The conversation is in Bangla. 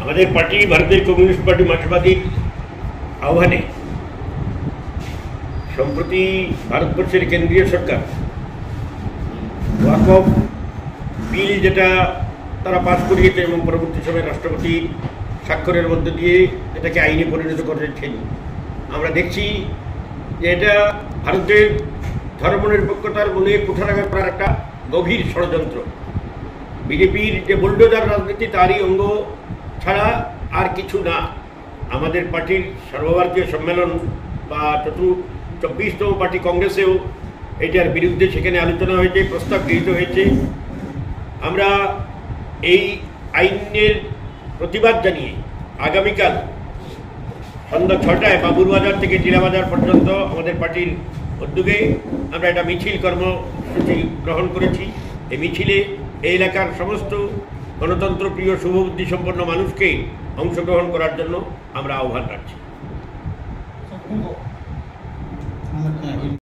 আমাদের পার্টি ভারতের কমিউনিস্ট পার্টি মার্ক্সবাদীর আহ্বানে সম্প্রতি ভারতবর্ষের কেন্দ্রীয় সরকার ওয়াকফ বিল যেটা তারা পাস করিয়েছে এবং পরবর্তী সময়ে রাষ্ট্রপতি স্বাক্ষরের মধ্য দিয়ে এটাকে আইনে পরিণত করেছেন। আমরা দেখছি যে এটা ভারতের ধর্মনিরপেক্ষতার মনে কুঠারাঘাত করার একটা গভীর ষড়যন্ত্র। বিজেপির যে বুলডোজার রাজনীতি তারই অঙ্গ ছাড়া আর কিছু না। আমাদের পার্টির সর্বভারতীয় সম্মেলন বা 24তম পার্টি কংগ্রেসেও এটার বিরুদ্ধে সেখানে আলোচনা হয়েছে, প্রস্তাব গৃহীত হয়েছে। আমরা এই আইনের প্রতিবাদ জানিয়ে আগামীকাল সন্ধ্যা 6টায় বাবুরবাজার থেকে টিলাবাজার পর্যন্ত আমাদের পার্টির উদ্যোগে আমরা একটা মিছিল কর্মসূচি গ্রহণ করেছি। এই মিছিলে এই এলাকার সমস্ত গণতন্ত্র প্রিয় শুভবুদ্ধি সম্পন্ন মানুষকে অংশগ্রহণ করার জন্য আমরা আহ্বান রাখছি।